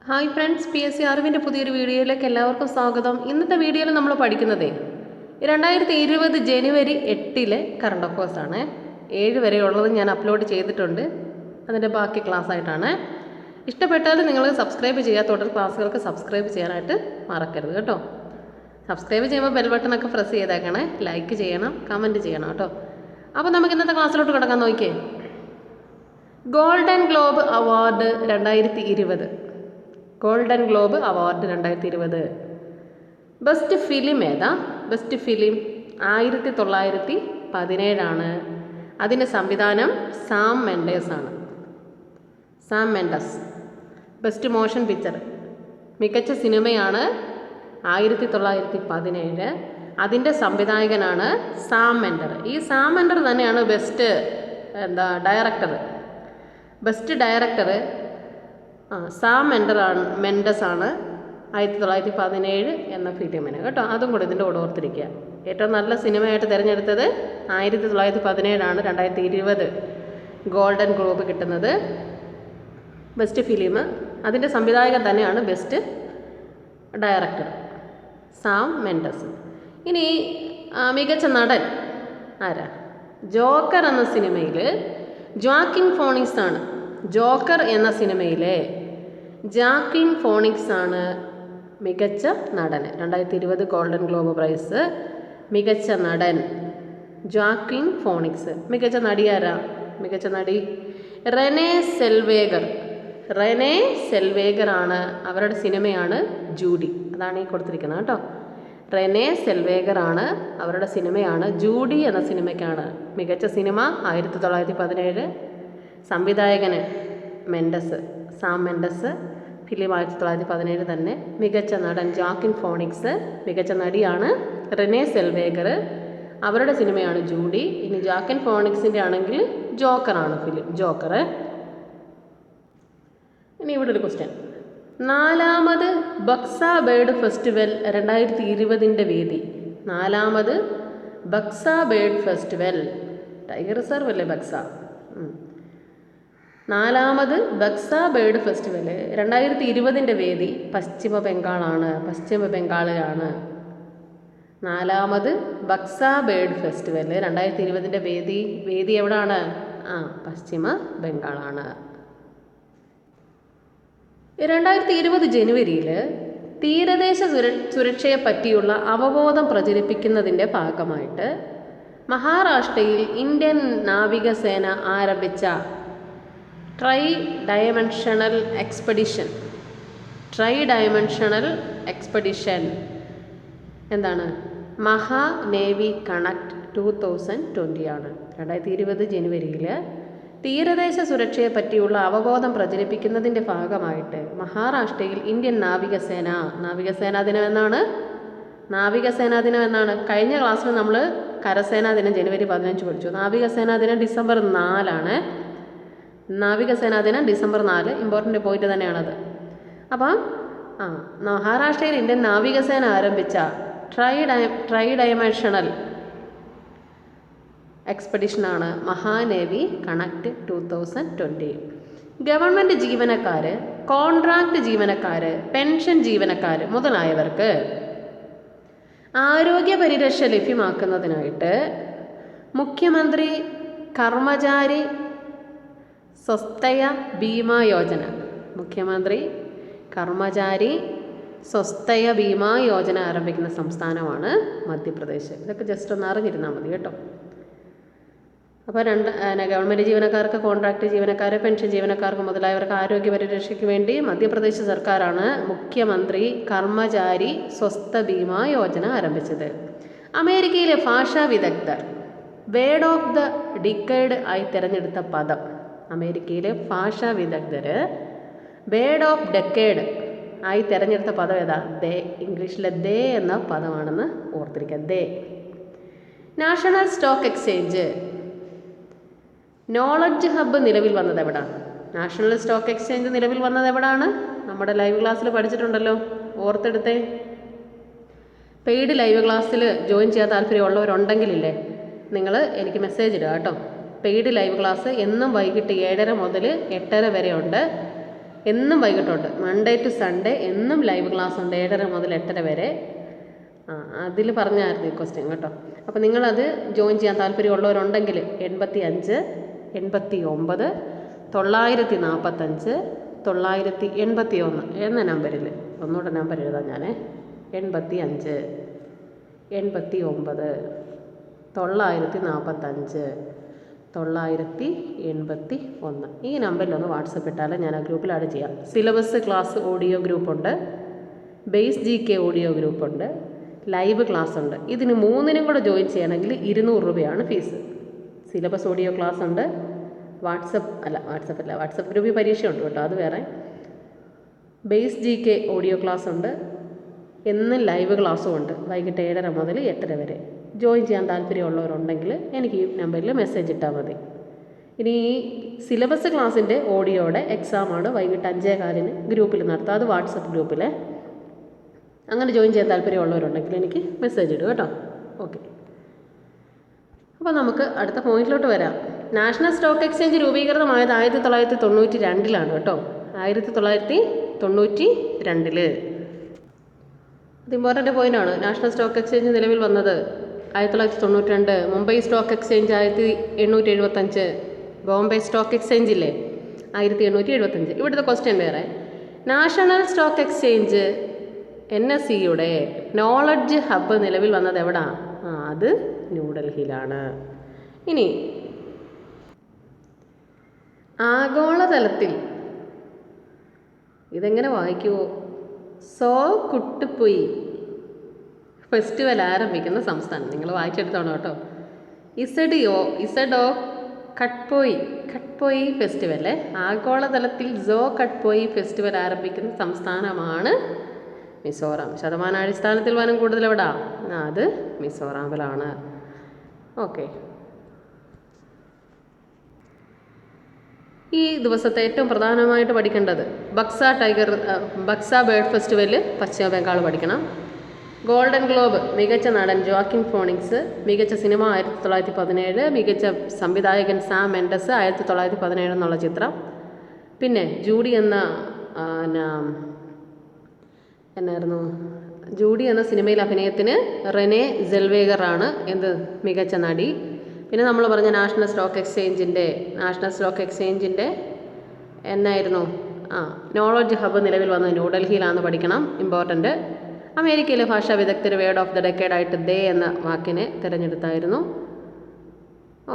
Hi friends, PSC അറിവിൻ്റെ പുതിയൊരു വീഡിയോയിലേക്ക് എല്ലാവർക്കും സ്വാഗതം. ഇന്നത്തെ വീഡിയോയിൽ നമ്മൾ പഠിക്കുന്നത് 2020 ജനുവരി 8 കറണ്ട് അഫയേഴ്സാണ്. 7 വരെയുള്ളത് ഞാൻ അപ്ലോഡ് ചെയ്തിട്ടുണ്ട്. അതിൻ്റെ ബാക്കി ക്ലാസ് ആയിട്ടാണ്. ഇഷ്ടപ്പെട്ടാൽ നിങ്ങൾ സബ്സ്ക്രൈബ് ചെയ്യുക. തുടർ ക്ലാസ്സുകൾക്ക് സബ്സ്ക്രൈബ് ചെയ്യാനായിട്ട് മറക്കരുത് കേട്ടോ. സബ്സ്ക്രൈബ് ചെയ്യുമ്പോൾ ബെൽ ബട്ടണൊക്കെ പ്രസ് ചെയ്തേക്കണേ. ലൈക്ക് ചെയ്യണം, കമൻറ്റ് ചെയ്യണം കേട്ടോ. അപ്പോൾ നമുക്ക് ഇന്നത്തെ ക്ലാസ്സിലോട്ട് കിടക്കാൻ നോക്കിയേ. Golden globe award 2020. Golden globe award 2020. Best film ഏതാ? Best film 1917. അതിൻ്റെ സംവിധാനം സാം മെൻഡേഴ്സ് ആണ്. Sam Mendes. Best motion picture മികച്ച സിനിമയാണ് 1917. അതിൻ്റെ സംവിധായകനാണ് സാം മെൻഡർ. ഈ സാം മെൻഡർ തന്നെയാണ് best director. Best director Sam Mendes ആണ് 1917 എന്ന ഫിലിമിന് കേട്ടോ. അതും കൂടി ഇതിൻ്റെ കൂടെ ഓർത്തിരിക്കുക. ഏറ്റവും നല്ല സിനിമയായിട്ട് തിരഞ്ഞെടുത്തത് 1917 2020 ഗോൾഡൻ ഗ്ലോബ് കിട്ടുന്നത്. ബെസ്റ്റ് ഫിലിം അതിൻ്റെ സംവിധായകൻ തന്നെയാണ് ബെസ്റ്റ് ഡയറക്ടർ സാം മെൻഡസ്. ഇനി മികച്ച നടൻ ആരാ? ജോക്കർ എന്ന സിനിമയിൽ ജോaquin ഫോണിക്സ് ആണ്. ജോക്കർ എന്ന സിനിമയിലെ ജോaquin ഫോണിക്സ് ആണ് മികച്ച നടന്. 2020 ഗോൾഡൻ ഗ്ലോബ് പ്രൈസ് മികച്ച നടൻ ജോaquin ഫോണിക്സ്. മികച്ച നടി ആരാ? മികച്ച നടി റെനെ സെൽവേഗർ. റെനെ സെൽവേഗർ ആണ്. അവരുടെ സിനിമയാണ് ജൂഡി. അതാണ് ഈ കൊടുത്തിരിക്കുന്നത് കേട്ടോ. റെനെ സെൽവേഗർ ആണ്. അവരുടെ സിനിമയാണ് ജൂഡി എന്ന സിനിമയ്ക്കാണ് മികച്ച സിനിമ 1917. സംവിധായകന് മെൻഡസ്, സാം മെൻഡസ്. ഫിലിം 1917 തന്നെ. മികച്ച നടൻ ജോaquin ഫോണിക്സ്. മികച്ച നടിയാണ് റെനെ സെൽവേഗർ. അവരുടെ സിനിമയാണ് ജൂഡി. ഇനി ജോaquin ഫോണിക്സിൻ്റെ ആണെങ്കിൽ ജോക്കറാണ് ഫിലിം, ജോക്കർ. ഇനി ഇവിടെ ഒരു ക്വസ്റ്റ്യൻ. 4ാമത് ബക്സ ബേർഡ് ഫെസ്റ്റിവൽ 2020 വേദി. 4ാമത് Baksa bird festival. Tiger reserve അല്ലേ ബക്സ? 4ാമത് ബക്സ ബേർഡ് ഫെസ്റ്റിവൽ 2020 വേദി പശ്ചിമ ബംഗാളാണ്. പശ്ചിമ ബംഗാളിലാണ് 4ാമത് ബക്സ ബേർഡ് ഫെസ്റ്റിവൽ 2020 വേദി എവിടാണ്? പശ്ചിമ ബംഗാളാണ്. 2020 ജനുവരിയിൽ തീരദേശ സുരക്ഷയെ പറ്റിയുള്ള അവബോധം പ്രചരിപ്പിക്കുന്നതിൻ്റെ ഭാഗമായിട്ട് മഹാരാഷ്ട്രയിൽ ഇന്ത്യൻ നാവികസേന ആരംഭിച്ച ട്രൈ ഡയമെൻഷണൽ എക്സ്പെഡിഷൻ എന്താണ്? മഹാ നേവി കണക്ട് 2020 ആണ്. 2020 ജനുവരിയിൽ തീരദേശ സുരക്ഷയെ പറ്റിയുള്ള അവബോധം പ്രചരിപ്പിക്കുന്നതിൻ്റെ ഭാഗമായിട്ട് മഹാരാഷ്ട്രയിൽ ഇന്ത്യൻ നാവികസേനാ ദിനം എന്നാണ്. നാവികസേനാ ദിനം എന്നാണ്. കഴിഞ്ഞ ക്ലാസ്സിൽ നമ്മൾ കരസേനാ ദിനം ജനുവരി 15 പഠിച്ചു. നാവികസേനാ ദിനം ഡിസംബർ 4 നാവികസേനാ ദിനം ഡിസംബർ 4. ഇമ്പോർട്ടൻ്റ് പോയിന്റ് തന്നെയാണത്. അപ്പം മഹാരാഷ്ട്രയിൽ ഇന്ത്യൻ നാവികസേന ആരംഭിച്ച ട്രൈ ഡയമെൻഷണൽ എക്സ്പെഡിഷനാണ് മഹാനേവി കണക്ട് 2020. ഗവൺമെൻറ് ജീവനക്കാർ, കോൺട്രാക്ട് ജീവനക്കാർ, പെൻഷൻ ജീവനക്കാർ മുതലായവർക്ക് ആരോഗ്യ പരിരക്ഷ ലഭ്യമാക്കുന്നതിനായിട്ട് മുഖ്യമന്ത്രി കർമ്മചാരി സ്വസ്ഥയ ബീമാ യോജന. മുഖ്യമന്ത്രി കർമ്മചാരി സ്വസ്ഥയ ബീമാ യോജന ആരംഭിക്കുന്ന സംസ്ഥാനമാണ് മധ്യപ്രദേശ്. ഇതൊക്കെ ജസ്റ്റ് ഒന്ന് അറിഞ്ഞിരുന്നാൽ മതി കേട്ടോ. അപ്പോൾ ഗവൺമെൻറ് ജീവനക്കാർക്ക്, കോൺട്രാക്ട് ജീവനക്കാർ, പെൻഷൻ ജീവനക്കാർക്ക് മുതലായവർക്ക് ആരോഗ്യ പരിരക്ഷയ്ക്ക് വേണ്ടി മധ്യപ്രദേശ് സർക്കാരാണ് മുഖ്യമന്ത്രി കർമ്മചാരി സ്വസ്ഥ ബീമാ യോജന ആരംഭിച്ചത്. അമേരിക്കയിലെ ഭാഷാ വിദഗ്ധർ വേർഡ് ഓഫ് ദ ഡിക്കേഡ് ആയി തിരഞ്ഞെടുത്ത പദം. അമേരിക്കയിലെ ഭാഷാ വിദഗ്ധർ വേർഡ് ഓഫ് ഡെക്കേഡ് ആയി തിരഞ്ഞെടുത്ത പദം ഏതാ? ദേ. ഇംഗ്ലീഷിലെ ദേ എന്ന പദമാണെന്ന് ഓർത്തിരിക്കുക. ദേ. National stock exchange knowledge hub നിലവിൽ വന്നത് എവിടാണ്? നാഷണൽ സ്റ്റോക്ക് എക്സ്ചേഞ്ച് നിലവിൽ വന്നത് എവിടാണ്? നമ്മുടെ ലൈവ് ക്ലാസ്സിൽ പഠിച്ചിട്ടുണ്ടല്ലോ, ഓർത്തെടുത്തേ. പെയ്ഡ് ലൈവ് ക്ലാസ്സിൽ ജോയിൻ ചെയ്യാൻ താല്പര്യമുള്ളവരുണ്ടെങ്കിലില്ലേ, നിങ്ങൾ എനിക്ക് മെസ്സേജ് ഇടുക കേട്ടോ. പെയ്ഡ് ലൈവ് ക്ലാസ് എന്നും വൈകിട്ട് 7:30 മുതൽ 8:30 വരെ ഉണ്ട്. എന്നും വൈകിട്ടുണ്ട്. മൺഡേ ടു സൺഡേ എന്നും ലൈവ് ക്ലാസ് ഉണ്ട് 7:30 മുതൽ 8:30 വരെ. അതിൽ പറഞ്ഞായിരുന്നു ഈ ക്വസ്റ്റ്യൻ കേട്ടോ. അപ്പോൾ നിങ്ങളത് ജോയിൻ ചെയ്യാൻ താല്പര്യമുള്ളവരുണ്ടെങ്കിൽ 85 89 945 981 എന്ന നമ്പറിൽ, ഒന്നുകൂടെ നമ്പർ എഴുതാം ഞാൻ, 85 89 945 981 ഈ നമ്പറിലൊന്ന് വാട്സപ്പ് ഇട്ടാൽ ഞാൻ ആ ഗ്രൂപ്പിൽ ആഡ് ചെയ്യാം. സിലബസ് ക്ലാസ് ഓഡിയോ ഗ്രൂപ്പുണ്ട്, ബേസ് GK ഓഡിയോ ഗ്രൂപ്പുണ്ട്, ലൈവ് ക്ലാസ് ഉണ്ട്. ഇതിന് മൂന്നിനും കൂടെ ജോയിൻ ചെയ്യണമെങ്കിൽ 200 രൂപയാണ് ഫീസ്. സിലബസ് ഓഡിയോ ക്ലാസ് ഉണ്ട്, വാട്സപ്പ് ഗ്രൂപ്പിൽ പരീക്ഷയുണ്ട് കേട്ടോ, അത് വേറെ. ബേസ് GK ഓഡിയോ ക്ലാസ് ഉണ്ട്, എന്നും ലൈവ് ക്ലാസ്സും ഉണ്ട്, വൈകിട്ട് 7:30 മുതൽ 8:30 വരെ. ജോയിൻ ചെയ്യാൻ താല്പര്യമുള്ളവരുണ്ടെങ്കിൽ എനിക്ക് ഈ നമ്പറിൽ മെസ്സേജ് ഇട്ടാൽ മതി. ഇനി ഈ സിലബസ് ക്ലാസ്സിൻ്റെ ഓഡിയോയുടെ എക്സാമാണ് വൈകിട്ട് 5:15 ഗ്രൂപ്പിൽ നടത്തുക, അത് വാട്സപ്പ് ഗ്രൂപ്പിൽ. അങ്ങനെ ജോയിൻ ചെയ്യാൻ താല്പര്യമുള്ളവരുണ്ടെങ്കിൽ എനിക്ക് മെസ്സേജ് ഇടുക കേട്ടോ. ഓക്കെ, അപ്പോൾ നമുക്ക് അടുത്ത പോയിന്റിലോട്ട് വരാം. നാഷണൽ സ്റ്റോക്ക് എക്സ്ചേഞ്ച് രൂപീകൃതമായത് 1992 കേട്ടോ, 1992. അത് ഇമ്പോർട്ടൻ്റ് പോയിൻ്റാണ്. നാഷണൽ സ്റ്റോക്ക് എക്സ്ചേഞ്ച് നിലവിൽ വന്നത് 1992. Mumbai stock exchange 1875. Bombay stock exchange ഇല്ലേ 1875. ഇവിടുത്തെ ക്വസ്റ്റ്യൻ വേറെ. നാഷണൽ സ്റ്റോക്ക് എക്സ്ചേഞ്ച് NSEയുടെ നോളജ് ഹബ്ബ് നിലവിൽ വന്നത് എവിടാ? അത് ന്യൂഡൽഹിയിലാണ്. ഇനി ആഗോളതലത്തിൽ ഇതെങ്ങനെ വായിക്കുമോ? സോ കുട്ടുപൊയി ഫെസ്റ്റിവൽ ആരംഭിക്കുന്ന സംസ്ഥാനം. നിങ്ങൾ വായിച്ചെടുത്തോണം കേട്ടോ. ഇസഡോ കട്ട്പോയി ഫെസ്റ്റിവൽ. ആഗോളതലത്തിൽ സോ കട്ട്പോയി ഫെസ്റ്റിവൽ ആരംഭിക്കുന്ന സംസ്ഥാനമാണ് മിസോറാം. ശതമാനാടിസ്ഥാനത്തിൽ വനം കൂടുതൽ എവിടാ? അത് മിസോറാമിലാണ്. ഓക്കെ, ഈ ദിവസത്തെ ഏറ്റവും പ്രധാനമായിട്ട് പഠിക്കേണ്ടത് ബക്സ ബേർഡ് ഫെസ്റ്റിവൽ പശ്ചിമ ബംഗാൾ പഠിക്കണം. ഗോൾഡൻ ഗ്ലോബ് മികച്ച നടൻ ജോaquin ഫോണിക്സ്, മികച്ച സിനിമ 1917, മികച്ച സംവിധായകൻ സാം മെൻഡസ് 1917 എന്നുള്ള ചിത്രം. പിന്നെ ജൂഡി എന്ന സിനിമയിൽ അഭിനയത്തിന് റെനെ സെൽവേഗറാണ് മികച്ച നടി. പിന്നെ നമ്മൾ പറഞ്ഞ നാഷണൽ സ്റ്റോക്ക് എക്സ്ചേഞ്ചിൻ്റെ എന്നായിരുന്നു? നോളജ് ഹബ്ബ് നിലവിൽ വന്നത് ന്യൂഡൽഹിയിലാണെന്ന് പഠിക്കണം, ഇമ്പോർട്ടൻ്റ്. അമേരിക്കയിലെ ഭാഷാ വിദഗ്ധർ വേർഡ് ഓഫ് ദ ഡെക്കേഡ് ആയിട്ട് ദേ എന്ന വാക്കിനെ തിരഞ്ഞെടുത്തായിരുന്നു.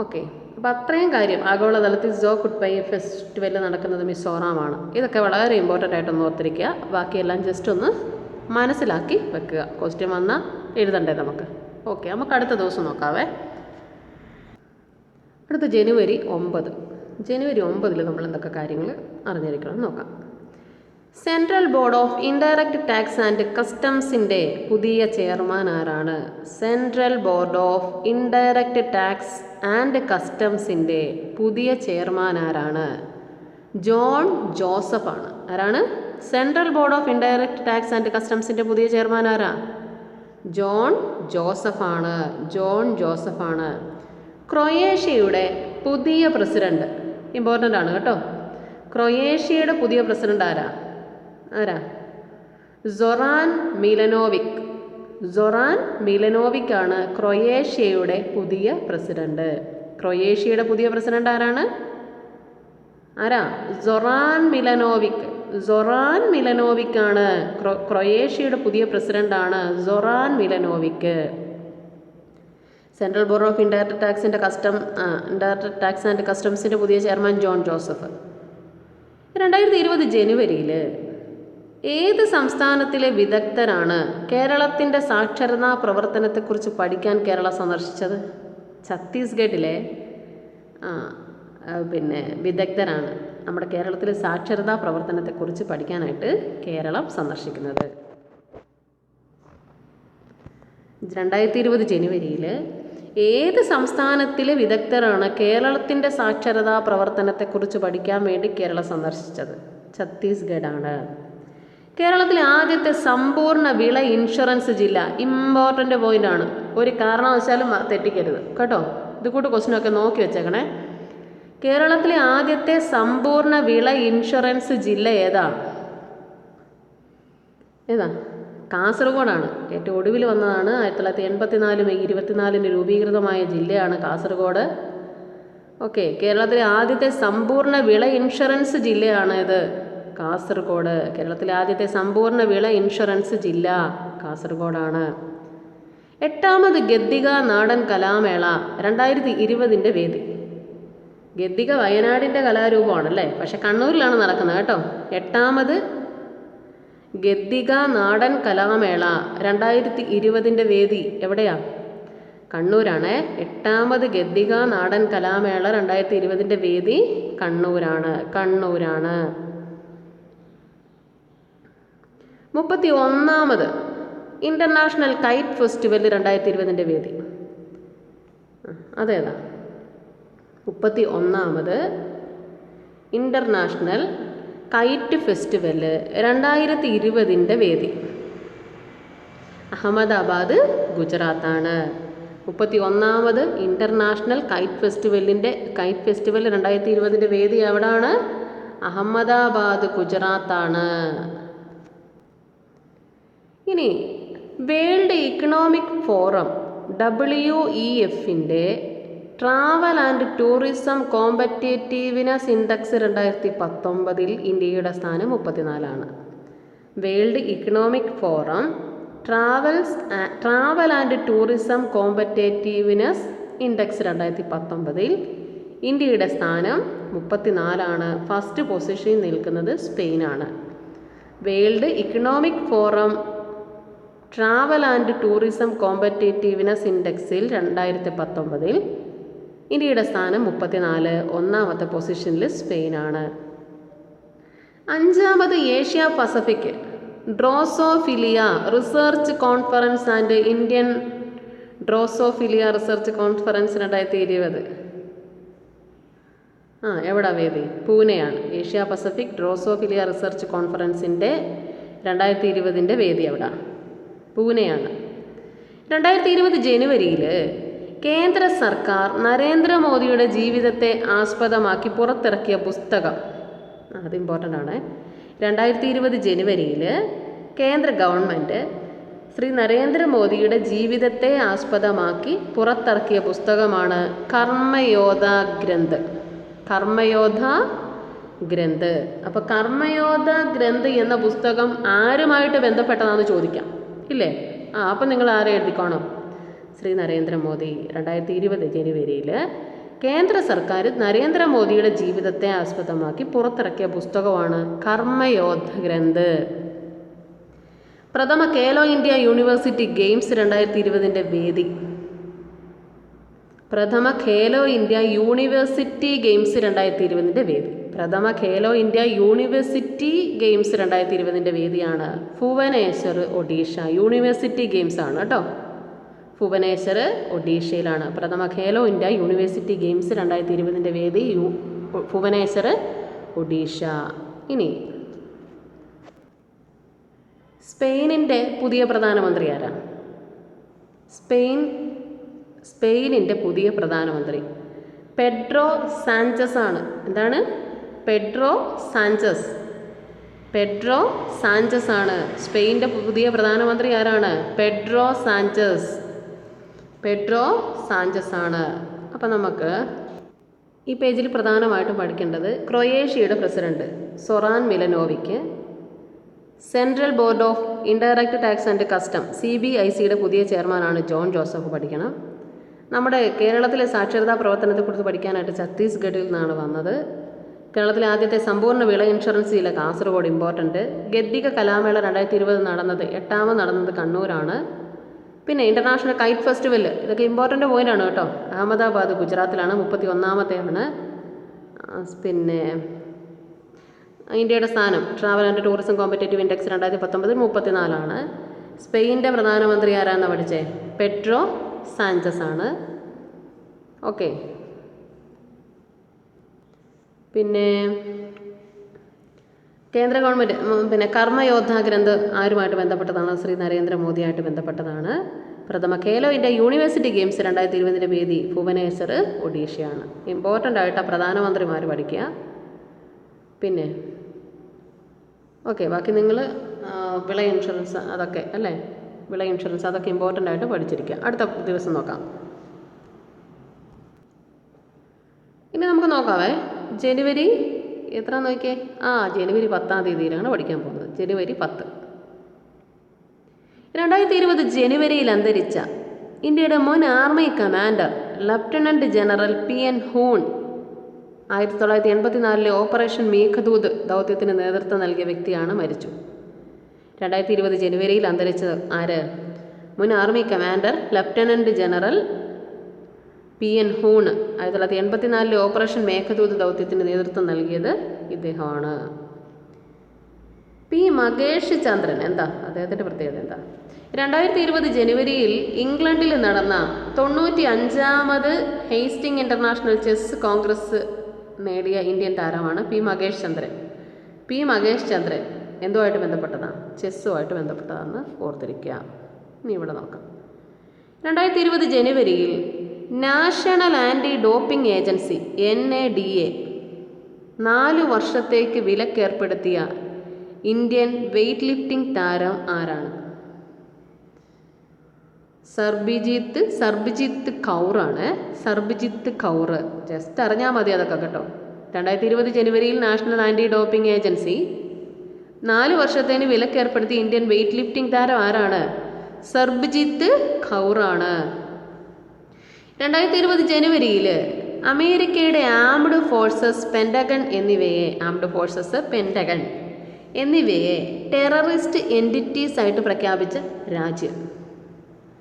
ഓക്കെ, അപ്പോൾ അത്രയും കാര്യം. ആഗോളതലത്തിൽ സോ കുട്ട്പൊയി ഫെസ്റ്റിവൽ നടക്കുന്നത് മിസോറാമാണ്. ഇതൊക്കെ വളരെ ഇമ്പോർട്ടൻ്റ് ആയിട്ടൊന്ന് ഓർത്തിരിക്കുക. ബാക്കിയെല്ലാം ജസ്റ്റ് ഒന്ന് മനസ്സിലാക്കി വെക്കുക. ക്വസ്റ്റ്യൻ വന്നാൽ എഴുതണ്ടേ നമുക്ക്. ഓക്കെ, നമുക്ക് അടുത്ത ദിവസം നോക്കാവേ. അടുത്ത ജനുവരി 9 നമ്മൾ എന്തൊക്കെ കാര്യങ്ങൾ അറിഞ്ഞിരിക്കണം നോക്കാം. Central board of indirect tax and കസ്റ്റംസിൻ്റെ പുതിയ ചെയർമാൻ ആരാണ്? Central board of indirect tax and കസ്റ്റംസിൻ്റെ പുതിയ ചെയർമാൻ ആരാണ്? ജോൺ ജോസഫ് ആണ്. ആരാണ്? Central board of indirect tax and കസ്റ്റംസിൻ്റെ പുതിയ ചെയർമാൻ ആരാ? ജോൺ ജോസഫ് ആണ്. ക്രൊയേഷ്യയുടെ പുതിയ പ്രസിഡന്റ്, ഇമ്പോർട്ടൻ്റ് ആണ് കേട്ടോ. ക്രൊയേഷ്യയുടെ പുതിയ പ്രസിഡന്റ് ആരാ? സൊറാൻ മിലനോവിക് ആണ് ക്രൊയേഷ്യയുടെ പുതിയ പ്രസിഡന്റ്. ക്രൊയേഷ്യയുടെ പുതിയ പ്രസിഡന്റ് ആരാണ്? സൊറാൻ മിലനോവിക് ആണ് ക്രൊയേഷ്യയുടെ പുതിയ പ്രസിഡന്റ് ആണ് Zoran Milanovic. Central board of indirect tax and കസ്റ്റംസിൻ്റെ പുതിയ ചെയർമാൻ ജോൺ ജോസഫ്. 2020 ജനുവരിയിൽ ഏത് സംസ്ഥാനത്തിലെ വിദഗ്ധരാണ് കേരളത്തിൻ്റെ സാക്ഷരതാ പ്രവർത്തനത്തെക്കുറിച്ച് പഠിക്കാൻ കേരളം സന്ദർശിച്ചത്? ഛത്തീസ്ഗഡിലെ വിദഗ്ധരാണ് നമ്മുടെ കേരളത്തിലെ സാക്ഷരതാ പ്രവർത്തനത്തെക്കുറിച്ച് പഠിക്കാനായിട്ട് കേരളം സന്ദർശിക്കുന്നത്. 2020 ജനുവരിയിൽ ഏത് സംസ്ഥാനത്തിലെ വിദഗ്ധരാണ് കേരളത്തിൻ്റെ സാക്ഷരതാ പ്രവർത്തനത്തെക്കുറിച്ച് പഠിക്കാൻ വേണ്ടി കേരളം സന്ദർശിച്ചത്? ഛത്തീസ്ഗഡാണ്. കേരളത്തിലെ ആദ്യത്തെ സമ്പൂർണ്ണ വിള ഇൻഷുറൻസ് ജില്ല, ഇമ്പോർട്ടൻ്റ് പോയിൻ്റാണ്, ഒരു കാരണവശാലും തെറ്റിക്കരുത് കേട്ടോ. ഇത് കൂട്ട് ക്വസ്റ്റ്യനൊക്കെ നോക്കി വെച്ചേക്കണേ. കേരളത്തിലെ ആദ്യത്തെ സമ്പൂർണ്ണ വിള ഇൻഷുറൻസ് ജില്ല ഏതാണ്? ഏതാ? കാസർഗോഡാണ്. ഏറ്റവും ഒടുവിൽ വന്നതാണ്. 1984 മെയ് 24 രൂപീകൃതമായ ജില്ലയാണ് കാസർഗോഡ്. ഓക്കെ, കേരളത്തിലെ ആദ്യത്തെ സമ്പൂർണ്ണ വിള ഇൻഷുറൻസ് ജില്ലയാണ് ഇത്, കാസർഗോഡ്. കേരളത്തിലെ ആദ്യത്തെ സമ്പൂർണ്ണ വിള ഇൻഷുറൻസ് ജില്ല കാസർഗോഡാണ്. 8ാമത് ഗദ്ദിക നാടൻ കലാമേള 2020 വേദി. ഗദ്ദിക വയനാടിൻ്റെ കലാരൂപമാണല്ലേ, പക്ഷെ കണ്ണൂരിലാണ് നടക്കുന്നത് കേട്ടോ. 8ാമത് ഗദ്ദിക നാടൻ കലാമേള 2020 വേദി എവിടെയാ? കണ്ണൂരാണ്. 8ാമത് ഗദ്ദിക നാടൻ കലാമേള 2020 വേദി കണ്ണൂരാണ്. 31ാമത് ഇൻ്റർനാഷണൽ കൈറ്റ് ഫെസ്റ്റിവൽ 2020 വേദി അതേതാ? 31ാമത് ഇൻ്റർനാഷണൽ കൈറ്റ് ഫെസ്റ്റിവൽ 2020 വേദി അഹമ്മദാബാദ്, ഗുജറാത്താണ്. 31ാമത് ഇൻ്റർനാഷണൽ കൈറ്റ് ഫെസ്റ്റിവൽ 2020 വേദി എവിടാണ്? അഹമ്മദാബാദ്, ഗുജറാത്താണ്. ഇനി വേൾഡ് ഇക്കണോമിക് ഫോറം WEFൻ്റെ travel and tourism competitiveness index 2019 ഇന്ത്യയുടെ സ്ഥാനം 34ആണ്. World economic forum travel and tourism competitiveness index 2019 ഇന്ത്യയുടെ സ്ഥാനം 34ആണ്. ഫസ്റ്റ് പൊസിഷനിൽ നിൽക്കുന്നത് സ്പെയിനാണ്. World economic forum travel and tourism competitiveness ഇൻഡെക്സിൽ 2019 ഇന്ത്യയുടെ സ്ഥാനം 34. 1ാമത്തെ പൊസിഷനിൽ സ്പെയിനാണ്. 5ാമത് Asia Pacific drosophila research conference and Indian drosophila research conference 2020 എവിടാ വേദി? പൂനെയാണ്. ഏഷ്യ പസഫിക് ഡ്രോസോഫിലിയ റിസർച്ച് കോൺഫറൻസിൻ്റെ 2020 വേദി എവിടാ? പൂനെയാണ്. 2020 ജനുവരിയിൽ കേന്ദ്ര സർക്കാർ നരേന്ദ്രമോദിയുടെ ജീവിതത്തെ ആസ്പദമാക്കി പുറത്തിറക്കിയ പുസ്തകം, അത് ഇമ്പോർട്ടൻ്റ് ആണ്. 2020 ജനുവരിയിൽ കേന്ദ്ര ഗവൺമെൻറ് ശ്രീ നരേന്ദ്രമോദിയുടെ ജീവിതത്തെ ആസ്പദമാക്കി പുറത്തിറക്കിയ പുസ്തകമാണ് കർമ്മയോദ്ധ ഗ്രന്ഥ്. അപ്പോൾ കർമ്മയോദ്ധ ഗ്രന്ഥ് എന്ന പുസ്തകം ആരുമായിട്ട് ബന്ധപ്പെട്ടതാണെന്ന് ചോദിക്കാം ഇല്ലേ? അപ്പം നിങ്ങൾ ആരെ എഴുതിക്കോണം? ശ്രീ നരേന്ദ്രമോദി. 2020 ജനുവരിയിൽ കേന്ദ്ര സർക്കാർ നരേന്ദ്രമോദിയുടെ ജീവിതത്തെ ആസ്പദമാക്കി പുറത്തിറക്കിയ പുസ്തകമാണ് കർമ്മയോദ്ധ ഗ്രന്ഥ്. പ്രഥമ ഖേലോ ഇന്ത്യ യൂണിവേഴ്സിറ്റി ഗെയിംസ് 2020 വേദി. പ്രഥമ ഖേലോ ഇന്ത്യ യൂണിവേഴ്സിറ്റി ഗെയിംസ് 2020 വേദി. പ്രഥമ ഖേലോ ഇന്ത്യ യൂണിവേഴ്സിറ്റി ഗെയിംസ് 2020 വേദിയാണ് ഭുവനേശ്വർ, ഒഡീഷ. യൂണിവേഴ്സിറ്റി ഗെയിംസ് ആണ് കേട്ടോ. ഭുവനേശ്വർ, ഒഡീഷയിലാണ്. പ്രഥമ ഖേലോ ഇന്ത്യ യൂണിവേഴ്സിറ്റി ഗെയിംസ് 2020 വേദി ഭുവനേശ്വർ, ഒഡീഷ. ഇനി സ്പെയിനിൻ്റെ പുതിയ പ്രധാനമന്ത്രി ആരാ? സ്പെയിനിൻ്റെ പുതിയ പ്രധാനമന്ത്രി പെഡ്രോ സാഞ്ചസ് ആണ്. എന്താണ്? പെഡ്രോ സാഞ്ചസ് ആണ്. സ്പെയിനിൻ്റെ പുതിയ പ്രധാനമന്ത്രി ആരാണ്? പെഡ്രോ സാഞ്ചസ് ആണ്. അപ്പം നമുക്ക് ഈ പേജിൽ പ്രധാനമായിട്ടും പഠിക്കേണ്ടത് ക്രൊയേഷ്യയുടെ president Zoran Milanovic, central board of indirect tax and custom CBICയുടെ പുതിയ ചെയർമാനാണ് ജോൺ ജോസഫ് പഠിക്കണം. നമ്മുടെ കേരളത്തിലെ സാക്ഷരതാ പ്രവർത്തനത്തെക്കുറിച്ച് പഠിക്കാനായിട്ട് ഛത്തീസ്ഗഡിൽ നിന്നാണ് വന്നത്. കേരളത്തിലെ ആദ്യത്തെ സമ്പൂർണ്ണ വിള ഇൻഷുറൻസ് ജില്ല കാസർഗോഡ്, ഇമ്പോർട്ടൻറ്റ്. ഗദ്ദിക കലാമേള 2020 നടന്നത് 8ാമത് നടന്നത് കണ്ണൂരാണ്. പിന്നെ ഇൻ്റർനാഷണൽ കൈറ്റ് ഫെസ്റ്റിവൽ, ഇതൊക്കെ ഇമ്പോർട്ടൻ്റ് പോയിൻ്റാണ് കേട്ടോ. അഹമ്മദാബാദ്, ഗുജറാത്തിലാണ്. 31ാമത്തെയാണ്. പിന്നെ ഇന്ത്യയുടെ സ്ഥാനം travel and tourism competitive index 2019 34ആണ്. സ്പെയിൻ്റെ പ്രധാനമന്ത്രി ആരാന്ന് പഠിച്ചേ? പെഡ്രോ സാഞ്ചസ് ആണ്. ഓക്കെ. പിന്നെ കേന്ദ്ര ഗവൺമെൻറ് കർമ്മയോദ്ധ ഗ്രന്ഥ് ആരുമായിട്ട് ബന്ധപ്പെട്ടതാണ്? ശ്രീ നരേന്ദ്രമോദിയായിട്ട് ബന്ധപ്പെട്ടതാണ്. പ്രഥമ ഖേലോ ഇന്ത്യ യൂണിവേഴ്സിറ്റി ഗെയിംസ് 2020 വേദി ഭുവനേശ്വർ ഒഡീഷയാണ്. ഇമ്പോർട്ടൻ്റ് ആയിട്ടാണ് പ്രധാനമന്ത്രിമാർ പഠിക്കുക. പിന്നെ ഓക്കെ, ബാക്കി നിങ്ങൾ വിള ഇൻഷുറൻസ് അതൊക്കെ അല്ലേ, വിള ഇൻഷുറൻസ് അതൊക്കെ ഇമ്പോർട്ടൻ്റ് ആയിട്ട് പഠിച്ചിരിക്കുക. അടുത്ത ദിവസം നോക്കാം. ഇനി നമുക്ക് നോക്കാവേ, ജനുവരി എത്ര നോക്കിയേ, ജനുവരി 10-ാം തീയതിയിലാണ് പഠിക്കാൻ പോകുന്നത്. ജനുവരി 10. 2020 ജനുവരിയിൽ അന്തരിച്ച ഇന്ത്യയുടെ മുൻ army commander lieutenant general PN Hoon 1984 operation Meghdoot ദൗത്യത്തിന് നേതൃത്വം നൽകിയ വ്യക്തിയാണ് മരിച്ചു. 2020 ജനുവരിയിൽ അന്തരിച്ചത് ആര്? മുൻ army commander lieutenant general PN Hoon 1984 operation Meghdoot ദൗത്യത്തിന് നേതൃത്വം നൽകിയത് ഇദ്ദേഹമാണ്. P. മകേഷ് ചന്ദ്രൻ എന്താ അദ്ദേഹത്തിൻ്റെ പ്രത്യേകത എന്താ? 2020 ജനുവരിയിൽ ഇംഗ്ലണ്ടിൽ നടന്ന 95ാമത് ഹേസ്റ്റിംഗ് ഇൻ്റർനാഷണൽ ചെസ് കോൺഗ്രസ് നേടിയ ഇന്ത്യൻ താരമാണ് P. മകേഷ് ചന്ദ്രൻ. P. മകേഷ് ചന്ദ്രൻ എന്തുമായിട്ട് ബന്ധപ്പെട്ടതാണ്? ചെസ്സുമായിട്ട് ബന്ധപ്പെട്ടതാണെന്ന് ഓർത്തിരിക്കുക. ഇനി ഇവിടെ നോക്കാം. 2020 ജനുവരിയിൽ national anti doping agency NADA 4 വർഷത്തേക്ക് വിലക്കേർപ്പെടുത്തിയ ഇന്ത്യൻ വെയ്റ്റ് ലിഫ്റ്റിംഗ് താരം ആരാണ്? സർബിജിത്ത് കൗറാണ്. സർബിജിത്ത് കൗർ, ജസ്റ്റ് അറിഞ്ഞാൽ മതി അതൊക്കെ കേട്ടോ. 2020 ജനുവരിയിൽ നാഷണൽ ആൻറ്റി ഡോപ്പിംഗ് ഏജൻസി 4 വർഷത്തേന് വിലക്കേർപ്പെടുത്തിയ ഇന്ത്യൻ വെയ്റ്റ് ലിഫ്റ്റിംഗ് താരം ആരാണ്? സർബിജിത്ത് കൗറാണ്. 2020 ജനുവരിയിൽ അമേരിക്കയുടെ ആംഡ് ഫോഴ്സസ് പെൻറ്റഗൺ എന്നിവയെ ടെററിസ്റ്റ് എൻറ്റിറ്റീസ് ആയിട്ട് പ്രഖ്യാപിച്ച രാജ്യം.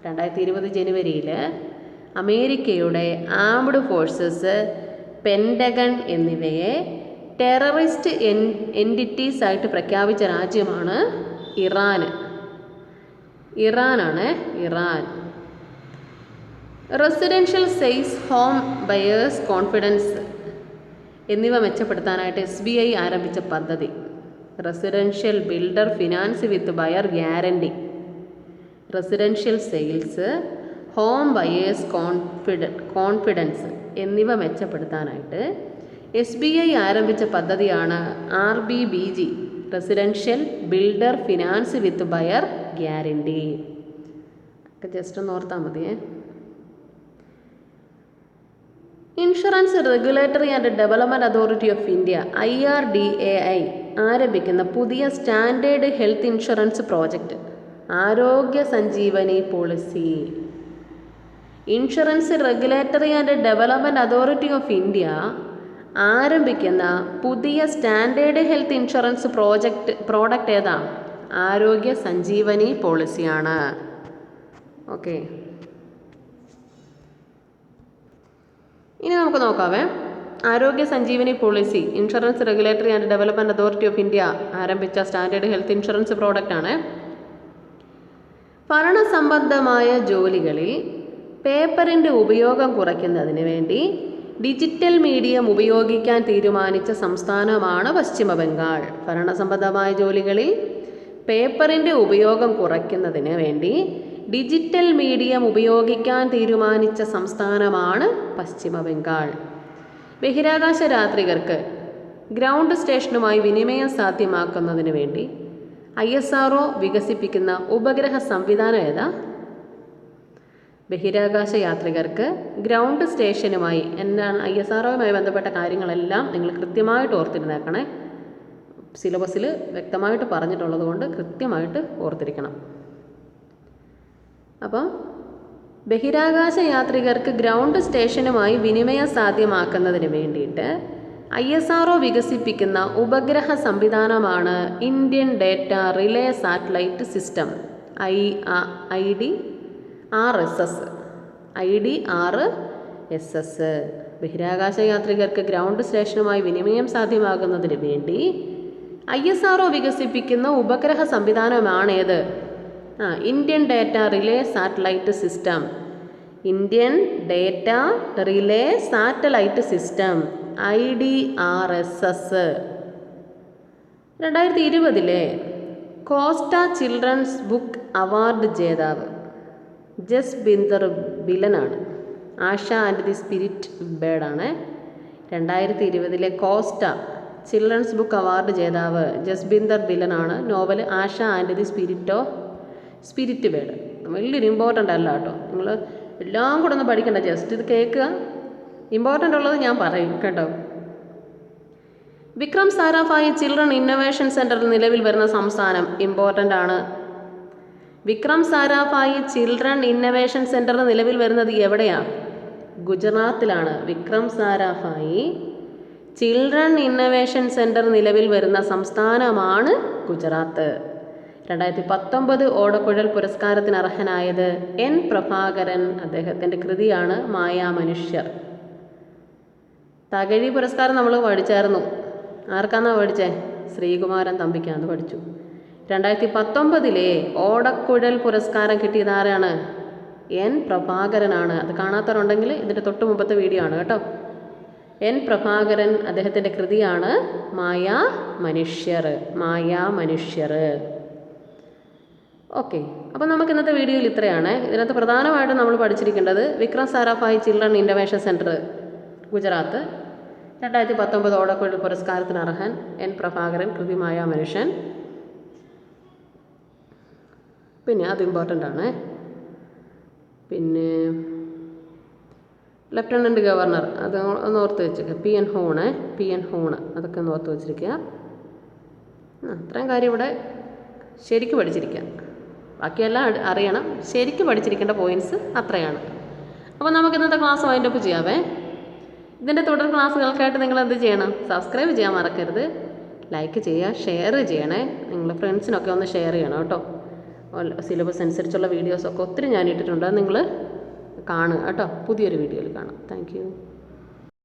2020 ജനുവരിയിൽ അമേരിക്കയുടെ ആംഡ് ഫോഴ്സസ്, പെൻറ്റഗൺ എന്നിവയെ ടെററിസ്റ്റ് എൻറ്റിറ്റീസ് ആയിട്ട് പ്രഖ്യാപിച്ച രാജ്യമാണ് ഇറാനാണ്. Residential sales, home buyers confidence എന്നിവ മെച്ചപ്പെടുത്താനായിട്ട് SBI ആരംഭിച്ച പദ്ധതി residential builder finance with buyer guarantee. Residential sales, home buyers confidence എന്നിവ മെച്ചപ്പെടുത്താനായിട്ട് SBI ആരംഭിച്ച പദ്ധതിയാണ് RBBG residential builder finance with buyer guarantee. ഒക്കെ ജസ്റ്റ് ഒന്ന് ഓർത്താൽ മതിയേ. Insurance regulatory and development authority of India IRDAI ആരംഭിക്കുന്ന പുതിയ സ്റ്റാൻഡേർഡ് ഹെൽത്ത് ഇൻഷുറൻസ് പ്രോജക്റ്റ് ആരോഗ്യ Sanjeevani policy. Insurance regulatory and development authority of India ആരംഭിക്കുന്ന പുതിയ സ്റ്റാൻഡേർഡ് ഹെൽത്ത് ഇൻഷുറൻസ് പ്രോഡക്റ്റ് ഏതാണ്? ആരോഗ്യ സഞ്ജീവനി പോളിസിയാണ്. ഓക്കെ, ഇനി നമുക്ക് നോക്കാവേ. ആരോഗ്യ Sanjeevani policy insurance regulatory and development authority of India ആരംഭിച്ച സ്റ്റാൻഡേർഡ് ഹെൽത്ത് ഇൻഷുറൻസ് പ്രോഡക്റ്റാണ്. ഭരണസംബന്ധമായ ജോലികളിൽ പേപ്പറിൻ്റെ ഉപയോഗം കുറയ്ക്കുന്നതിന് വേണ്ടി ഡിജിറ്റൽ മീഡിയം ഉപയോഗിക്കാൻ തീരുമാനിച്ച സംസ്ഥാനമാണ് പശ്ചിമ ബംഗാൾ. ഭരണസംബന്ധമായ ജോലികളിൽ പേപ്പറിൻ്റെ ഉപയോഗം കുറയ്ക്കുന്നതിന് വേണ്ടി ഡിജിറ്റൽ മീഡിയം ഉപയോഗിക്കാൻ തീരുമാനിച്ച സംസ്ഥാനമാണ് പശ്ചിമ ബംഗാൾ. ബഹിരാകാശ യാത്രികർക്ക് ഗ്രൗണ്ട് സ്റ്റേഷനുമായി വിനിമയം സാധ്യമാക്കുന്നതിന് വേണ്ടി ISRO വികസിപ്പിക്കുന്ന ഉപഗ്രഹ സംവിധാനം ഏതാ? ബഹിരാകാശ യാത്രികർക്ക് ഗ്രൗണ്ട് സ്റ്റേഷനുമായി എന്താണ് ISROയുമായി ബന്ധപ്പെട്ട കാര്യങ്ങളെല്ലാം നിങ്ങൾ കൃത്യമായിട്ട് ഓർത്തിരുന്നേക്കണേ. സിലബസിൽ വ്യക്തമായിട്ട് പറഞ്ഞിട്ടുള്ളത് കൊണ്ട് കൃത്യമായിട്ട് ഓർത്തിരിക്കണം. അപ്പം ബഹിരാകാശ യാത്രികർക്ക് ഗ്രൗണ്ട് സ്റ്റേഷനുമായി വിനിമയം സാധ്യമാക്കുന്നതിന് വേണ്ടിയിട്ട് ISRO വികസിപ്പിക്കുന്ന ഉപഗ്രഹ സംവിധാനമാണ് Indian data relay satellite system IDRSS. ബഹിരാകാശ യാത്രികർക്ക് ഗ്രൗണ്ട് സ്റ്റേഷനുമായി വിനിമയം സാധ്യമാകുന്നതിന് വേണ്ടി ISRO വികസിപ്പിക്കുന്ന ഉപഗ്രഹ സംവിധാനമാണ് ഏത്? Indian data relay satellite system. Indian data relay satellite system IDRSS. 2020 Costa children's book award ജേതാവ് ജസ്ബിന്ദർ ബിലനാണ്. ആശ ആൻഡ് ദി സ്പിരിറ്റ് ബേർഡാണ്. 2020 കോസ്റ്റ ചിൽഡ്രൻസ് ബുക്ക് അവാർഡ് ജേതാവ് ജസ്ബിന്ദർ ബിലനാണ്. Novel Asha and the spirit bird. വലിയൊരു ഇമ്പോർട്ടൻ്റ് അല്ല കേട്ടോ, നിങ്ങൾ എല്ലാം കൂടെ ഒന്ന് പഠിക്കണ്ട, ജസ്റ്റ് ഇത് കേൾക്കുക. ഇമ്പോർട്ടൻ്റ് ഉള്ളത് ഞാൻ പറയും കേട്ടോ. Vikram Sarabhai children innovation centre നിലവിൽ വരുന്ന സംസ്ഥാനം ഇമ്പോർട്ടൻ്റ് ആണ്. Vikram Sarabhai children innovation centre നിലവിൽ വരുന്നത് എവിടെയാണ്? ഗുജറാത്തിലാണ്. Vikram Sarabhai children innovation centre നിലവിൽ വരുന്ന സംസ്ഥാനമാണ് ഗുജറാത്ത്. 2019 ഓടക്കുഴൽ പുരസ്കാരത്തിന് അർഹനായത് N. പ്രഭാകരൻ. അദ്ദേഹത്തിൻ്റെ കൃതിയാണ് മായാമനുഷ്യർ. തകഴി പുരസ്കാരം നമ്മൾ പഠിച്ചായിരുന്നു. ആർക്കാന്നാ പഠിച്ചേ? ശ്രീകുമാരൻ തമ്പിക്കാന്ന് പഠിച്ചു. 2019 ഓടക്കുഴൽ പുരസ്കാരം കിട്ടിയത് ആരാണ്? N. പ്രഭാകരനാണ്. അത് കാണാത്തവരുണ്ടെങ്കിൽ ഇതിൻ്റെ തൊട്ട് മുമ്പത്തെ വീഡിയോ ആണ് കേട്ടോ. N. പ്രഭാകരൻ, അദ്ദേഹത്തിൻ്റെ കൃതിയാണ് മായാമനുഷ്യർ. ഓക്കെ, അപ്പോൾ നമുക്ക് ഇന്നത്തെ വീഡിയോയിൽ ഇത്രയാണ്. ഇതിനകത്ത് പ്രധാനമായിട്ടും നമ്മൾ പഠിച്ചിരിക്കേണ്ടത് Vikram Sarabhai children innovation centre Gujarat, 2019 Odakkuzhal പുരസ്കാരത്തിന് അർഹൻ N. പ്രഭാകരൻ, കൃതി മായാമനുഷ്യൻ. പിന്നെ അത് ഇമ്പോർട്ടൻ്റ് ആണ്. പിന്നെ ലഫ്റ്റനൻറ്റ് ഗവർണർ, അത് ഒന്ന് ഓർത്ത് വെച്ചേക്കുക. PN ഹൂണ്, അതൊക്കെ ഒന്ന് ഓർത്ത് വെച്ചിരിക്കുക. അത്രയും കാര്യം ഇവിടെ ശരിക്കും പഠിച്ചിരിക്കുക. ബാക്കിയെല്ലാം അറിയണം, ശരിക്കും പഠിച്ചിരിക്കേണ്ട പോയിൻറ്റ്സ് അത്രയാണ്. അപ്പോൾ നമുക്ക് ഇന്നത്തെ ക്ലാസ് വൈൻഡ് അപ്പ് ചെയ്യാവേ. ഇതിൻ്റെ തുടർ ക്ലാസ്സുകൾക്കായിട്ട് നിങ്ങൾ എന്ത് ചെയ്യണം? സബ്സ്ക്രൈബ് ചെയ്യാൻ മറക്കരുത്, ലൈക്ക് ചെയ്യുക, ഷെയർ ചെയ്യണേ. നിങ്ങൾ ഫ്രണ്ട്സിനൊക്കെ ഒന്ന് ഷെയർ ചെയ്യണം കേട്ടോ. സിലബസ് അനുസരിച്ചുള്ള വീഡിയോസൊക്കെ ഒത്തിരി ഞാൻ ഇട്ടിട്ടുണ്ട്, അത് നിങ്ങൾ കാണുക കേട്ടോ. പുതിയൊരു വീഡിയോയിൽ കാണാം. Thank you.